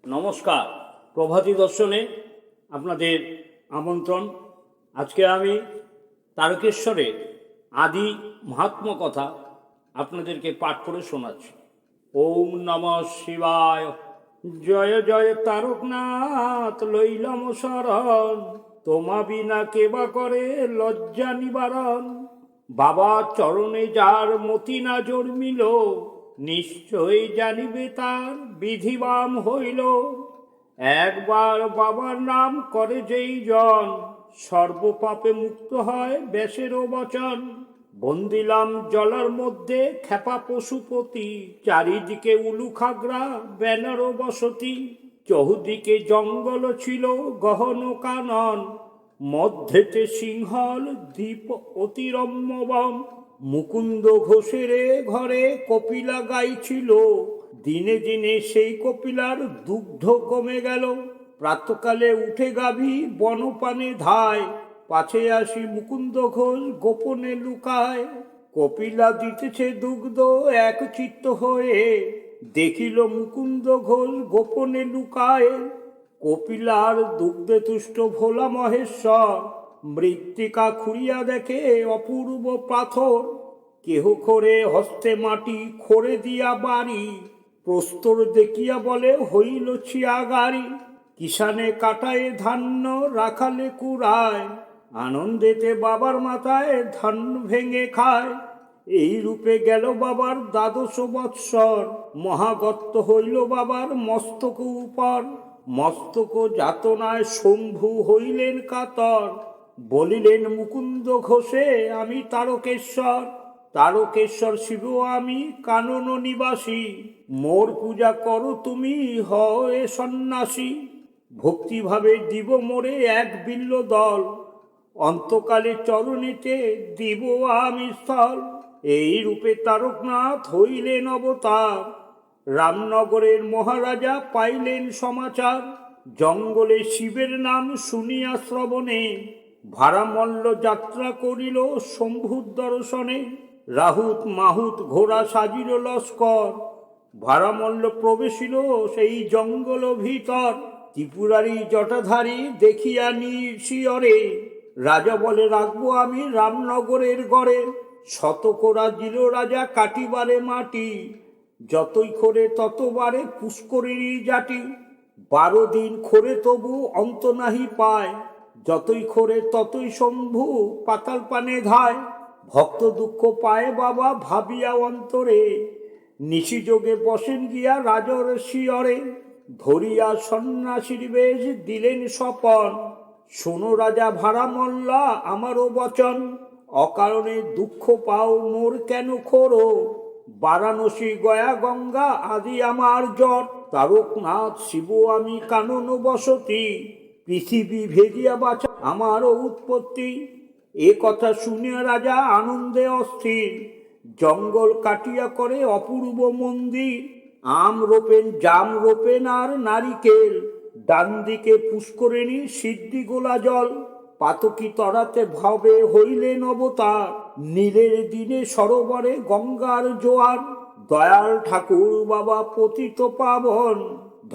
নমস্কার। প্রভাতী দর্শনে আপনাদের আমন্ত্রণ। আজকে আমি তারকেশ্বরের আদি মাহাত্ম্য কথা আপনাদেরকে পাঠ করে শোনাচ্ছি। ওম নমঃ শিবায়। জয় জয় তারকনাথ লইলাম শরণ, তোমা বিনা কেবা করে লজ্জা নিবারণ। বাবা চরণে যার মতি না জন্মিল, নিশ্চয় জানিবে তার বিধিবাম হইল। একবার বাবার নাম করে যেই জন, সর্বপাপে মুক্ত হয় ব্যাসেরও বচন। বন্দিলাম জলার মধ্যে খেপা পশুপতি, চারিদিকে উলুখাগড়া ব্যানারও বসতি। চহুদিকে জঙ্গল ছিল গহন কানন, মধ্যেতে সিংহল দ্বীপ অতিরম্য বন। মুকুন্দ ঘোষের ঘরে কপিলা গাইছিল, দিনে দিনে সেই কপিলার দুগ্ধ কমে গেল। প্রাতকালে উঠে গাভী বনপানে ধায়, পাছে আসি মুকুন্দ ঘোষ গোপনে লুকায়। কপিলা দিতেছে দুগ্ধ এক চিত্ত হয়ে, দেখিল মুকুন্দ ঘোষ গোপনে লুকায়। কপিলার দুগ্ধে তুষ্ট ভোলা মহেশ্বর, মৃত্তিকা খুঁড়িয়া দেখে অপূর্ব পাথর। কেহ করে হস্তে মাটি খড়ে দিয়া বাড়ি, প্রস্তর দেখিয়া বলে হইল ছিয়াগাড়ি। কিষানে কাটায় ধান্য রাখালে কুড়ায়, আনন্দেতে বাবার মাথায় ধান ভেঙে খায়। এই রূপে গেল বাবার ১২ বৎসর, মহাগত্ত হইল বাবার মস্তক উপর। মস্তক যাতনায় শম্ভু হইলেন কাতর, বলিলেন মুকুন্দ ঘোষে আমি তারকেশ্বর। তারকেশ্বর শিব আমি কানন নিবাসী, মোর পূজা করো তুমি হয় সন্ন্যাসী। ভক্তিভাবে দিব মোরে এক বিল্ল দল, অন্তকালে চরণেতে দিব আমি স্থল। এই রূপে তারকনাথ হইলেন অবতার, রামনগরের মহারাজা পাইলেন সমাচার। জঙ্গলে শিবের নাম শুনিয়া শ্রবণে, ভারামল্ল যাত্রা করিল শম্ভুর দর্শনে। রাহুত মাহুত ঘোড়া সাজিল লস্কর, ভারামল্ল প্রবেশিল সেই জঙ্গল ভিতর। ত্রিপুরারি জটাধারী দেখিয়া নিশিয়রে, রাজা বলে রাখবো আমি রামনগরের গড়ে। শতকরা দিল রাজা কাটিবারে মাটি, যতই খোরে ততবারে পুষ্করিণী জাটি। ১২ দিন খোরে তবু অন্ত নাহি পায়, যতই খোরে ততই শম্ভু পাতাল পানে ধায়। ভক্ত দুঃখ পায় বাবা ভাবিয়া অন্তরে, নিশিযোগে বসেন গিয়া রাজর শিয়রে। ধরিয়া সন্ন্যাসীর বেশ দিলেন স্বপন, শোনো রাজা ভারামল্লা আমারও বচন। অকারণে দুঃখ পাও মোর কেন খোরো, বারাণসী গয়া গঙ্গা আদি আমার জট। তারকনাথ শিব আমি কানন বসতি, পৃথিবী ভেদিয়া বাঁচা আমারও উৎপত্তি। এ কথা শুনিয়া রাজা আনন্দে অস্থির, জঙ্গল কাটিয়া করে অপূর্ব মন্দির। আম রোপেন জাম রোপেন আর নারিকেল, ডান দিকে পুষ্করিণী সিদ্ধি গোলা জল। পাতকি তরাতে ভাবে হইলেন অবতার, নীলের দিনে সরোবরে গঙ্গার জোয়ার। দয়াল ঠাকুর বাবা পতিত পাবন,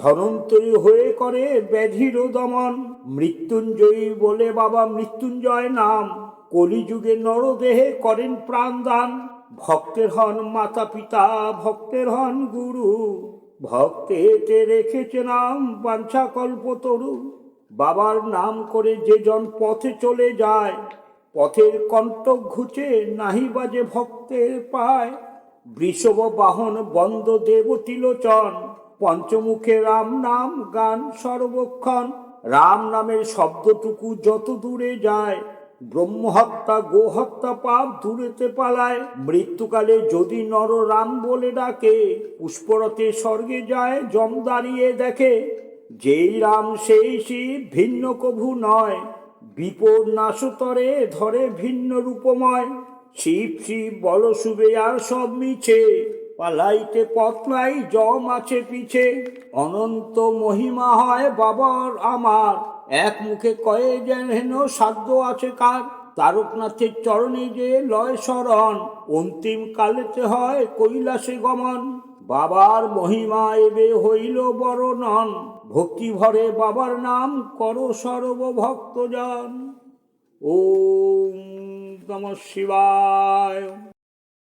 ধনন্তরী হয়ে করে ব্যাধির দমন। মৃত্যুঞ্জয়ী বলে বাবা মৃত্যুঞ্জয় নাম, কলিযুগে নরদেহে করেন প্রাণদান। ভক্তের হন মাতা পিতা ভক্তের হন গুরু, ভক্তেতে রেখেছে নাম বাঞ্ছা কল্পতরু। বাবার নাম করে যে জন পথে চলে যায়, পথের কণ্টক ঘুচে নাহি বাজে ভক্তের পায়। বৃষভ বাহন বন্দ দেবতিলোচন, পঞ্চমুখে রাম নাম গান সর্বক্ষণ। রাম নামের শব্দটুকু যত দূরে যায়, ব্রহ্মহত্যা গোহত্যা পাপ দূরেতে পালায়। মৃত্যুকালে যদি নর রাম বলে ডাকে, পুষ্পরতে স্বর্গে যায় যম দাঁড়িয়ে দেখে। যেই রাম সেই শিব ভিন্ন কভু নয়, বিপদ নাশতরে ধরে ভিন্ন রূপময়। শিব শিব বল শুবে আর সব মিছে, পালাইতে পথ নাই যম আছে পিছে। অনন্ত মহিমা হয় বাবার আমার, এক মুখে কয়ে যেন সাধ্য আছে কার। তারকনাথের চরণে যে লয় শরণ, অন্তিম কালেতে হয় কৈলাসে গমন। বাবার মহিমা এবে হইল বর্ণন, ভক্তি ভরে বাবার নাম করো সর্বভক্তজন। ওম নমঃ শিবায়।